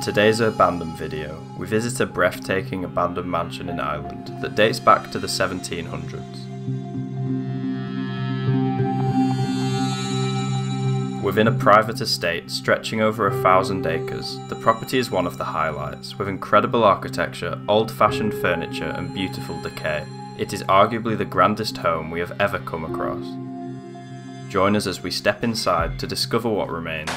In today's Urbandoned video, we visit a breathtaking abandoned mansion in Ireland that dates back to the 1700s. Within a private estate stretching over 1,000 acres, the property is one of the highlights, with incredible architecture, old-fashioned furniture and beautiful decay. It is arguably the grandest home we have ever come across. Join us as we step inside to discover what remains.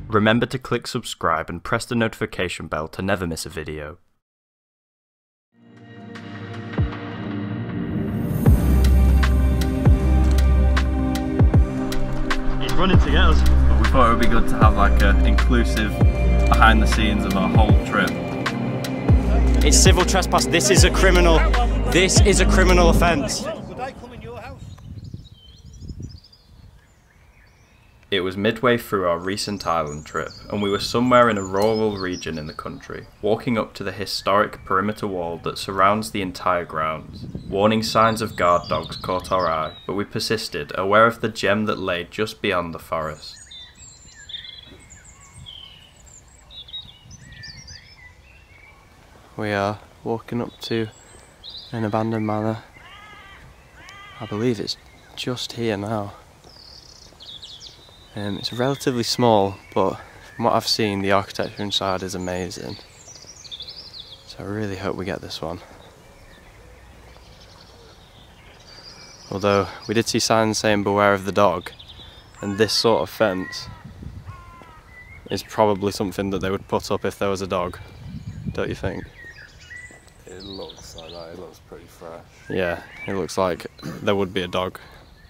Remember to click subscribe and press the notification bell to never miss a video. He's running to get us. But we thought it would be good to have like an inclusive behind the scenes of our whole trip. It's civil trespass. This is a criminal. This is a criminal offence. It was midway through our recent Ireland trip, and we were somewhere in a rural region in the country, walking up to the historic perimeter wall that surrounds the entire grounds. Warning signs of guard dogs caught our eye, but we persisted, aware of the gem that lay just beyond the forest. We are walking up to an abandoned manor. I believe it's just here now. It's relatively small, but from what I've seen, the architecture inside is amazing. So I really hope we get this one. Although we did see signs saying beware of the dog, and this sort of fence is probably something that they would put up if there was a dog, don't you think? It looks like that, it looks pretty fresh. Yeah, it looks like there would be a dog.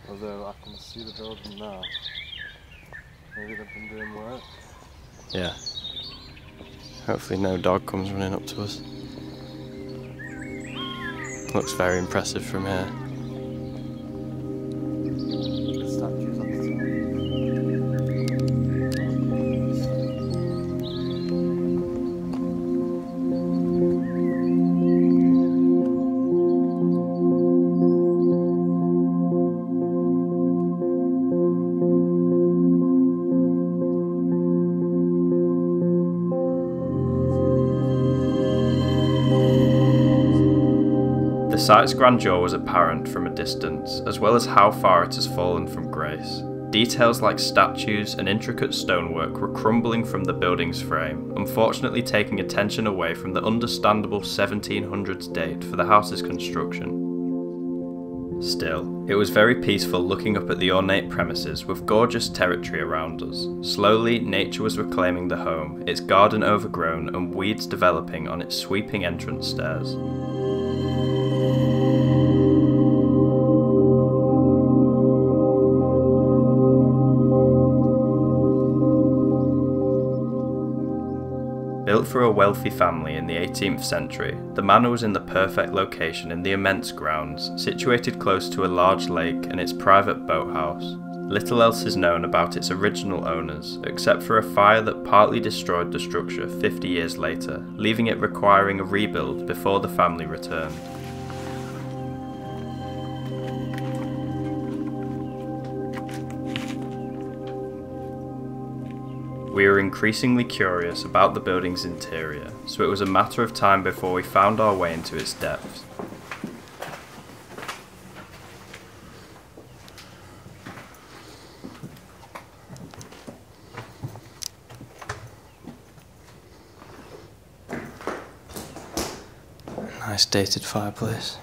Although I can see the dog now. Maybe they've been doing work. Yeah. Hopefully no dog comes running up to us. Looks very impressive from here. Statues on the The site's grandeur was apparent from a distance, as well as how far it has fallen from grace. Details like statues and intricate stonework were crumbling from the building's frame, unfortunately taking attention away from the understandable 1700s date for the house's construction. Still, it was very peaceful looking up at the ornate premises with gorgeous territory around us. Slowly, nature was reclaiming the home, its garden overgrown and weeds developing on its sweeping entrance stairs. Built for a wealthy family in the 18th century, the manor was in the perfect location in the immense grounds, situated close to a large lake and its private boathouse. Little else is known about its original owners, except for a fire that partly destroyed the structure 50 years later, leaving it requiring a rebuild before the family returned. We were increasingly curious about the building's interior, so it was a matter of time before we found our way into its depths. Nice dated fireplace.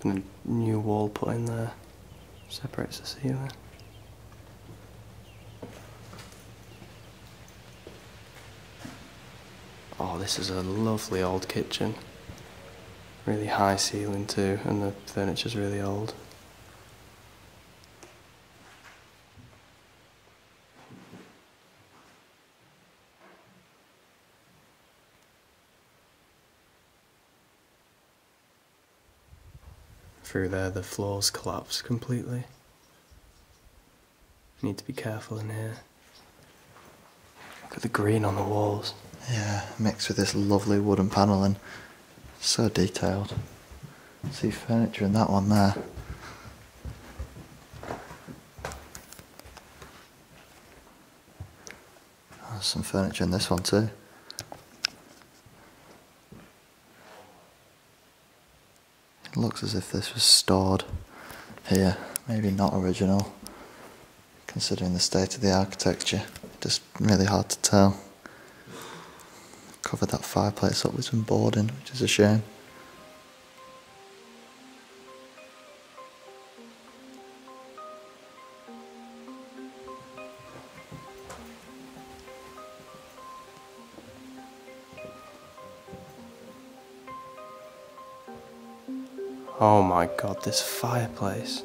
And a new wall put in there, separates the ceiling. Oh, this is a lovely old kitchen. Really high ceiling too, and the furniture's really old. Through there the floors collapse completely. You need to be careful in here. Look at the green on the walls. Yeah, mixed with this lovely wooden panelling. So detailed. See furniture in that one there. There's some furniture in this one too. It looks as if this was stored here. Maybe not original, considering the state of the architecture. Just really hard to tell. Covered that fireplace up with some boarding, which is a shame. Oh my god, this fireplace.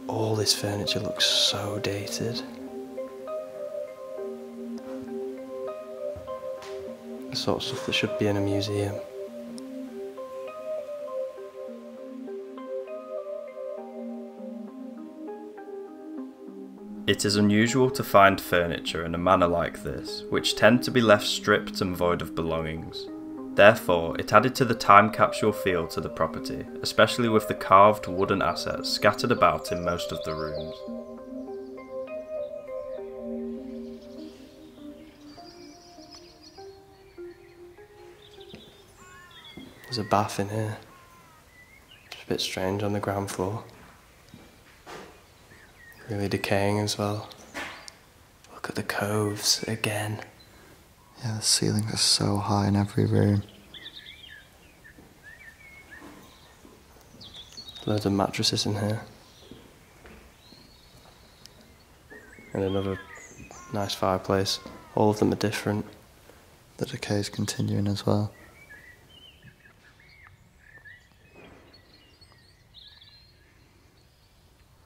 All this furniture looks so dated. The sort of stuff that should be in a museum. It is unusual to find furniture in a manor like this, which tend to be left stripped and void of belongings. Therefore, it added to the time capsule feel to the property, especially with the carved wooden assets scattered about in most of the rooms. There's a bath in here. It's a bit strange on the ground floor. Really decaying as well. Look at the coves again. Yeah, the ceilings are so high in every room. Loads of mattresses in here. And another nice fireplace. All of them are different. The decay is continuing as well.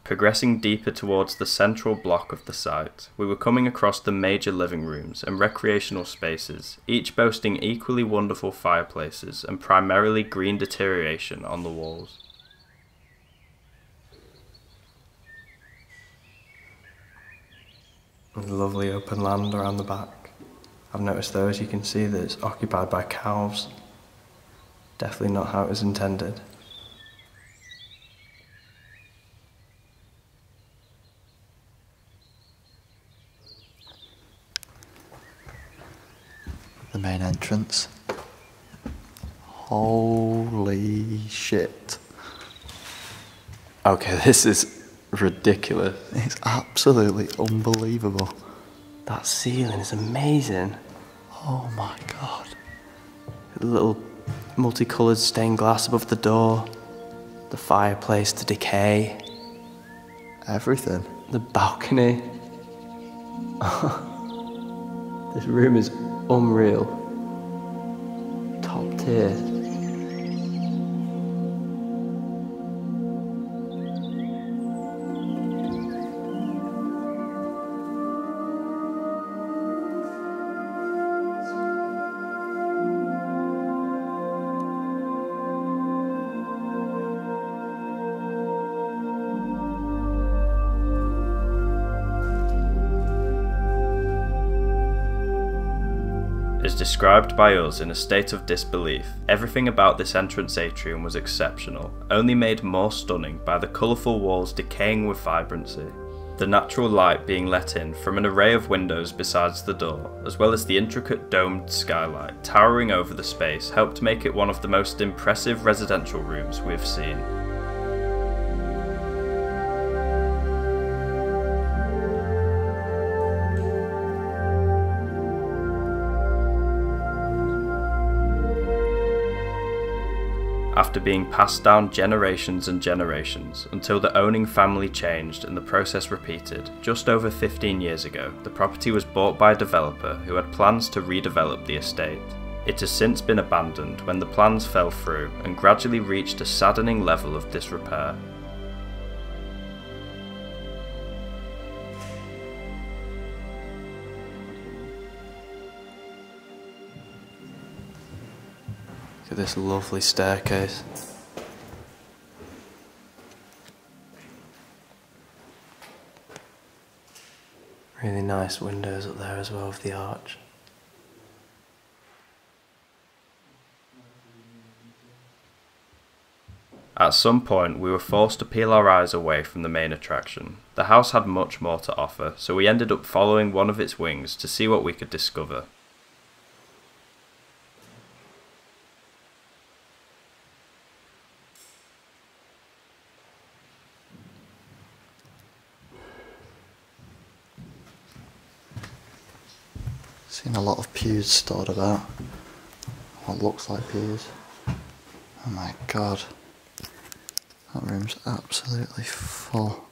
Progressing deeper towards the central block of the site, we were coming across the major living rooms and recreational spaces, each boasting equally wonderful fireplaces and primarily green deterioration on the walls. There's lovely open land around the back. I've noticed though, as you can see, that it's occupied by cows. Definitely not how it was intended. The main entrance. Holy shit. Okay, this is ridiculous. It's absolutely unbelievable. That ceiling is amazing. Oh my god. The little multicoloured stained glass above the door. The fireplace to decay. Everything. The balcony. This room is unreal. Top tier. As described by us in a state of disbelief, everything about this entrance atrium was exceptional, only made more stunning by the colourful walls decaying with vibrancy. The natural light being let in from an array of windows besides the door, as well as the intricate domed skylight towering over the space, helped make it one of the most impressive residential rooms we've seen. after being passed down generations and generations until the owning family changed and the process repeated. Just over 15 years ago, the property was bought by a developer who had plans to redevelop the estate. It has since been abandoned when the plans fell through and gradually reached a saddening level of disrepair. Look at this lovely staircase. Really nice windows up there as well with the arch. At some point, we were forced to peel our eyes away from the main attraction. The house had much more to offer, so we ended up following one of its wings to see what we could discover. Seen a lot of pews stored about. What looks like pews. Oh my god. That room's absolutely full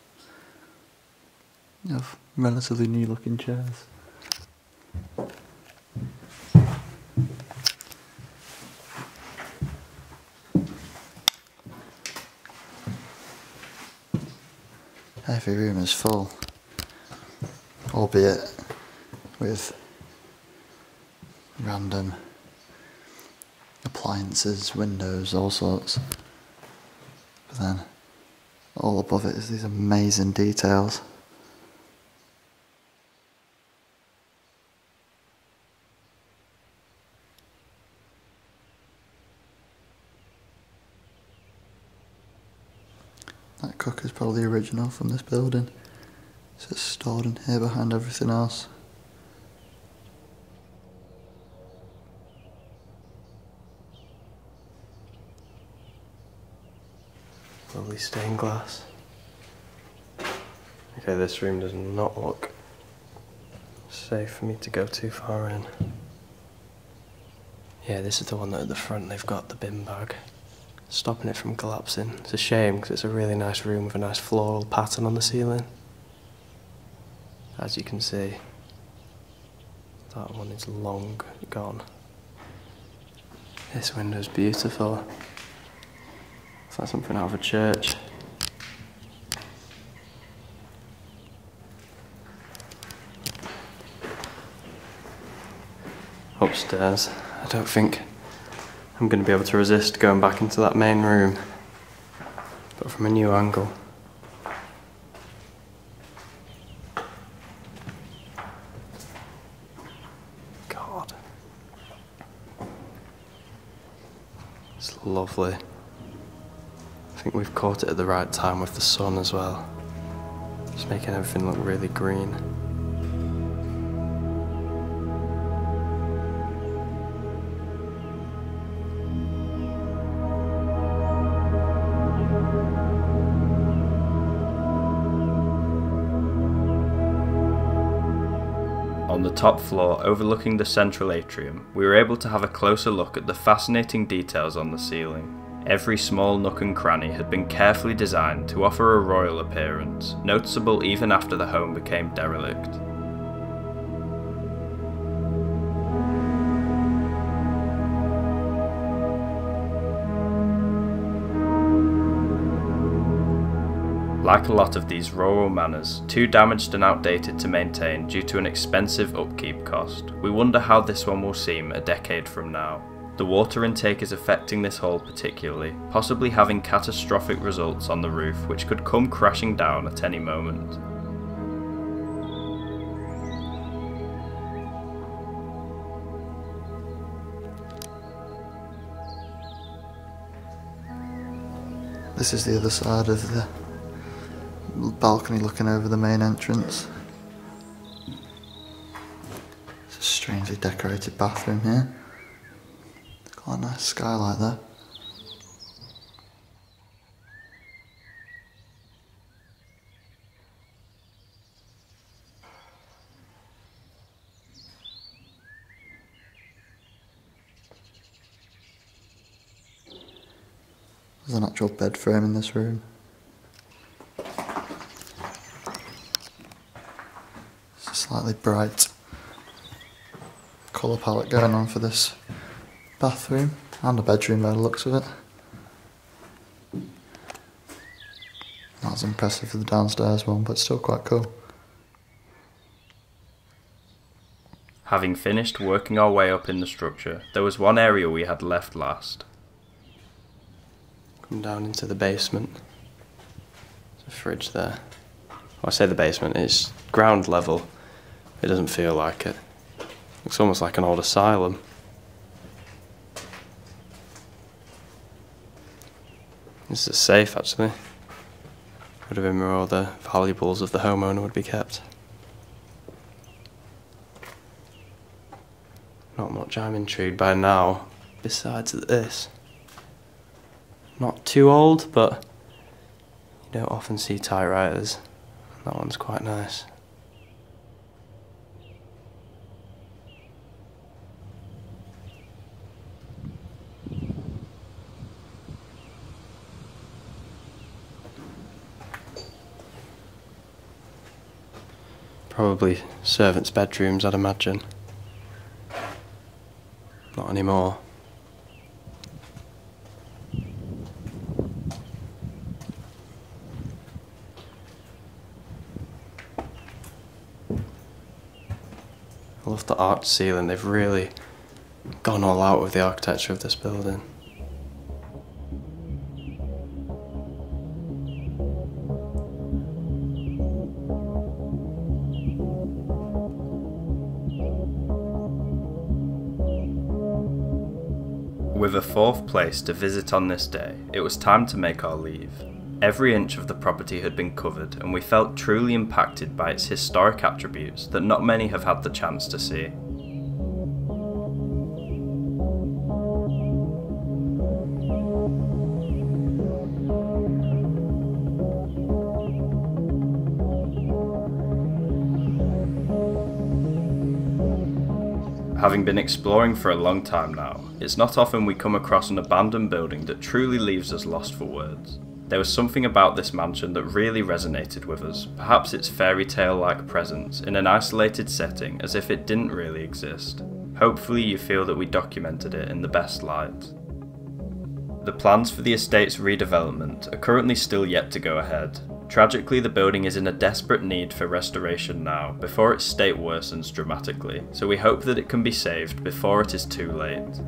of relatively new looking chairs. Every room is full, albeit with random appliances, windows, all sorts. But then, all above it is these amazing details. That cooker's probably original from this building. It's just stored in here behind everything else. Lovely stained glass. Okay, this room does not look safe for me to go too far in. Yeah, this is the one that at the front they've got the bin bag, stopping it from collapsing. It's a shame because it's a really nice room with a nice floral pattern on the ceiling. As you can see, that one is long gone. This window's beautiful. It's like something out of a church. Upstairs, I don't think I'm going to be able to resist going back into that main room, but from a new angle. God. It's lovely. I think we've caught it at the right time with the sun as well. Just making everything look really green. On the top floor, overlooking the central atrium, we were able to have a closer look at the fascinating details on the ceiling. Every small nook and cranny had been carefully designed to offer a royal appearance, noticeable even after the home became derelict. Like a lot of these rural manors, too damaged and outdated to maintain due to an expensive upkeep cost, we wonder how this one will seem a decade from now. The water intake is affecting this hall particularly, possibly having catastrophic results on the roof which could come crashing down at any moment. This is the other side of the balcony looking over the main entrance. It's a strangely decorated bathroom here. Quite a nice skylight there. There's an actual bed frame in this room. It's a slightly bright colour palette going on for this bathroom and a bedroom by the looks of it. Not as impressive as the downstairs one, but still quite cool. Having finished working our way up in the structure, there was one area we had left last. Come down into the basement. There's a fridge there. Well, I say the basement, it's ground level. It doesn't feel like it. Looks almost like an old asylum. This is a safe, actually. Would have been where all the valuables of the homeowner would be kept. Not much I'm intrigued by now, besides this. Not too old, but you don't often see typewriters. That one's quite nice. Probably servants' bedrooms, I'd imagine. Not anymore. I love the arched ceiling. They've really gone all out with the architecture of this building. With a fourth place to visit on this day, it was time to make our leave. Every inch of the property had been covered, and we felt truly impacted by its historic attributes that not many have had the chance to see. Having been exploring for a long time now, it's not often we come across an abandoned building that truly leaves us lost for words. There was something about this mansion that really resonated with us, perhaps its fairy tale-like presence in an isolated setting as if it didn't really exist. Hopefully you feel that we documented it in the best light. The plans for the estate's redevelopment are currently still yet to go ahead. Tragically, the building is in a desperate need for restoration now, before its state worsens dramatically, so we hope that it can be saved before it is too late.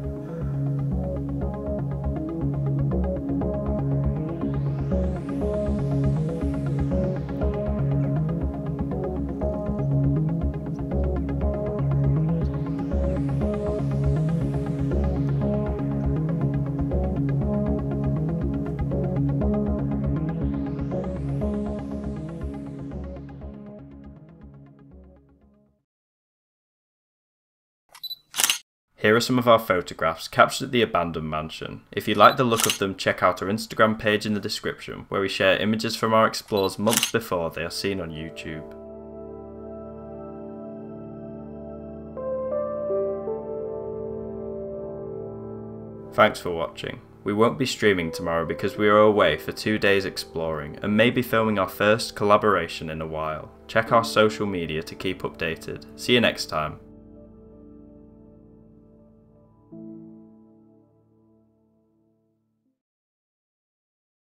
Here are some of our photographs captured at the abandoned mansion. If you like the look of them, check out our Instagram page in the description, where we share images from our explores months before they are seen on YouTube. Thanks for watching. We won't be streaming tomorrow because we are away for 2 days exploring and may be filming our first collaboration in a while. Check our social media to keep updated. See you next time.